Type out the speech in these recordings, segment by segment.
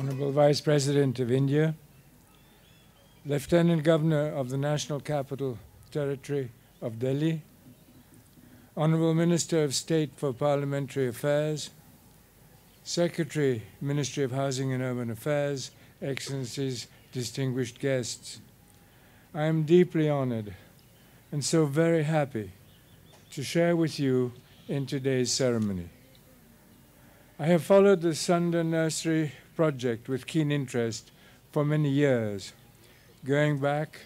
Honorable Vice President of India, Lieutenant Governor of the National Capital Territory of Delhi, Honorable Minister of State for Parliamentary Affairs, Secretary, Ministry of Housing and Urban Affairs, Excellencies, distinguished guests. I am deeply honored and so very happy to share with you in today's ceremony. I have followed the Sunder Nursery project with keen interest for many years, going back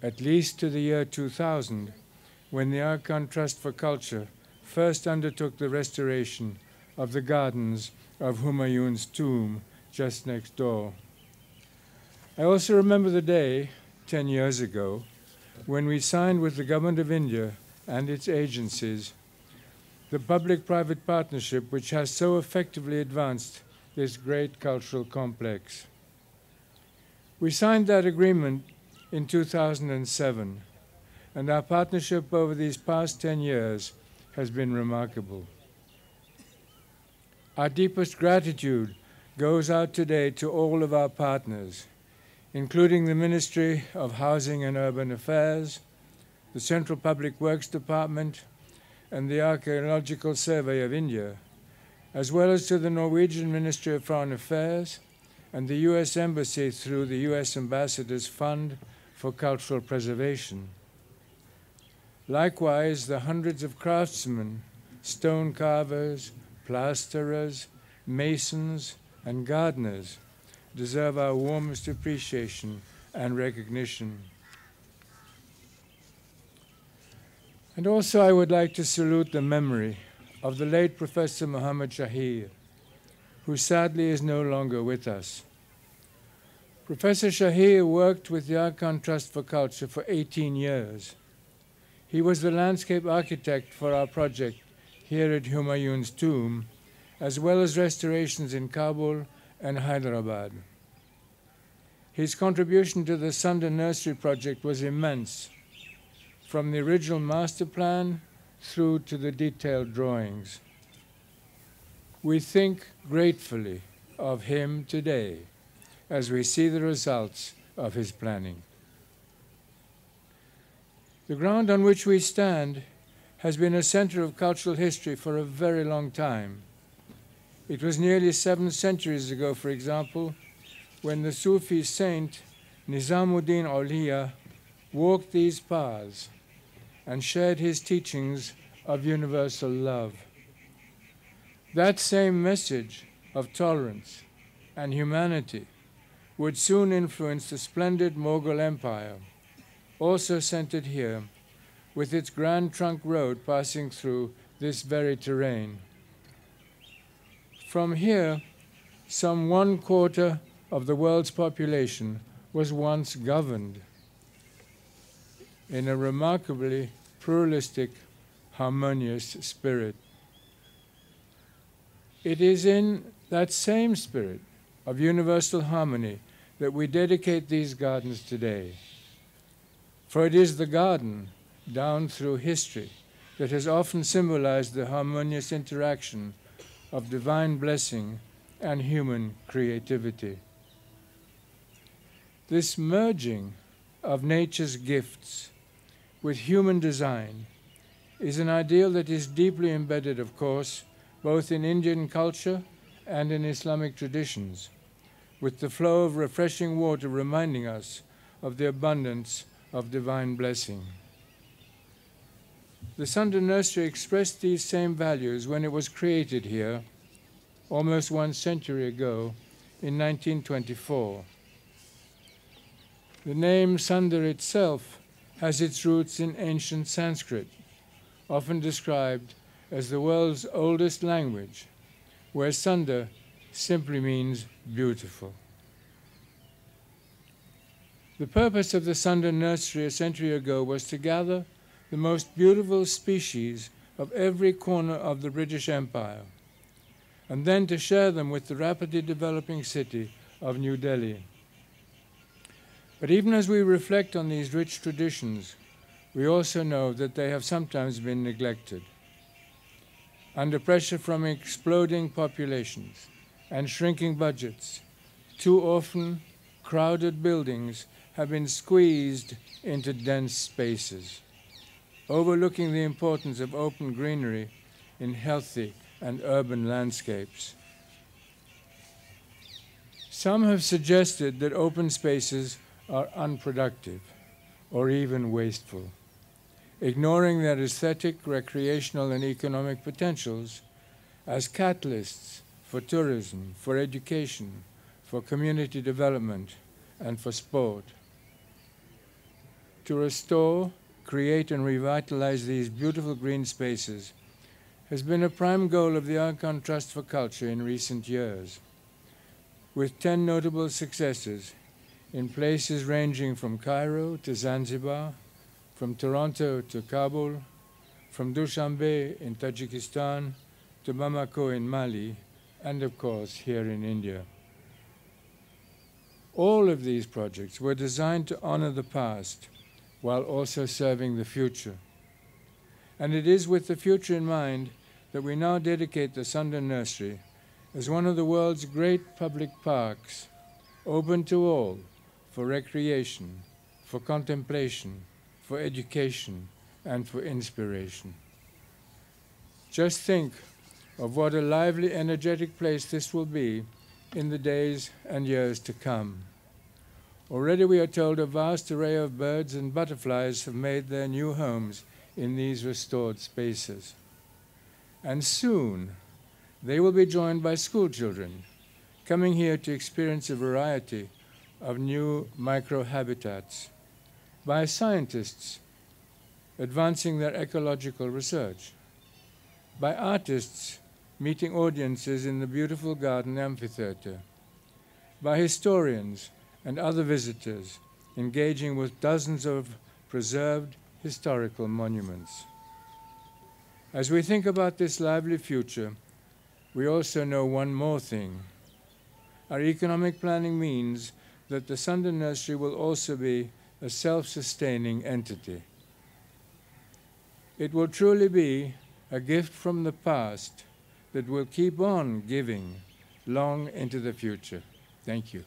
at least to the year 2000, when the Archon Trust for Culture first undertook the restoration of the gardens of Humayun's tomb just next door. I also remember the day, 10 years ago, when we signed with the Government of India and its agencies the public-private partnership which has so effectively advanced this great cultural complex. We signed that agreement in 2007, and our partnership over these past 10 years has been remarkable. Our deepest gratitude goes out today to all of our partners, including the Ministry of Housing and Urban Affairs, the Central Public Works Department, and the Archaeological Survey of India, as well as to the Norwegian Ministry of Foreign Affairs and the U.S. Embassy through the U.S. Ambassador's Fund for Cultural Preservation. Likewise, the hundreds of craftsmen, stone carvers, plasterers, masons, and gardeners deserve our warmest appreciation and recognition. And also I would like to salute the memory of the late Professor Muhammad Shahir, who sadly is no longer with us. Professor Shahir worked with the Archon Trust for Culture for 18 years. He was the landscape architect for our project here at Humayun's tomb, as well as restorations in Kabul and Hyderabad. His contribution to the Sunder Nursery project was immense, from the original master plan through to the detailed drawings. We think gratefully of him today as we see the results of his planning. The ground on which we stand has been a center of cultural history for a very long time. It was nearly 7 centuries ago, for example, when the Sufi saint Nizamuddin Auliya walked these paths and shared his teachings of universal love. That same message of tolerance and humanity would soon influence the splendid Mughal Empire, also centered here, with its Grand Trunk Road passing through this very terrain. From here, some 1/4 of the world's population was once governed in a remarkably pluralistic, harmonious spirit. It is in that same spirit of universal harmony that we dedicate these gardens today. For it is the garden, down through history, that has often symbolized the harmonious interaction of divine blessing and human creativity. This merging of nature's gifts with human design is an ideal that is deeply embedded, of course, both in Indian culture and in Islamic traditions, with the flow of refreshing water reminding us of the abundance of divine blessing. The Sunder Nursery expressed these same values when it was created here, almost 1 century ago, in 1924. The name Sunder itself has its roots in ancient Sanskrit, often described as the world's oldest language, where Sunder simply means beautiful. The purpose of the Sunder Nursery a century ago was to gather the most beautiful species of every corner of the British Empire, and then to share them with the rapidly developing city of New Delhi. But even as we reflect on these rich traditions, we also know that they have sometimes been neglected. Under pressure from exploding populations and shrinking budgets, Too often, crowded buildings have been squeezed into dense spaces, overlooking the importance of open greenery in healthy and urban landscapes. Some have suggested that open spaces are unproductive or even wasteful, ignoring their aesthetic, recreational, and economic potentials as catalysts for tourism, for education, for community development, and for sport. To restore, create, and revitalize these beautiful green spaces has been a prime goal of the Archon Trust for Culture in recent years, with 10 notable successes in places ranging from Cairo to Zanzibar, from Toronto to Kabul, from Dushanbe in Tajikistan to Bamako in Mali, and of course here in India. All of these projects were designed to honor the past while also serving the future. And it is with the future in mind that we now dedicate the Sunder Nursery as one of the world's great public parks, open to all for recreation, for contemplation, for education, and for inspiration. Just think of what a lively, energetic place this will be in the days and years to come. Already we are told a vast array of birds and butterflies have made their new homes in these restored spaces. And soon they will be joined by school children coming here to experience a variety of new microhabitats, by scientists advancing their ecological research, by artists meeting audiences in the beautiful garden amphitheater, by historians and other visitors engaging with dozens of preserved historical monuments. As we think about this lively future, we also know one more thing. Our economic planning means that the Sunder Nursery will also be a self-sustaining entity. It will truly be a gift from the past that will keep on giving long into the future. Thank you.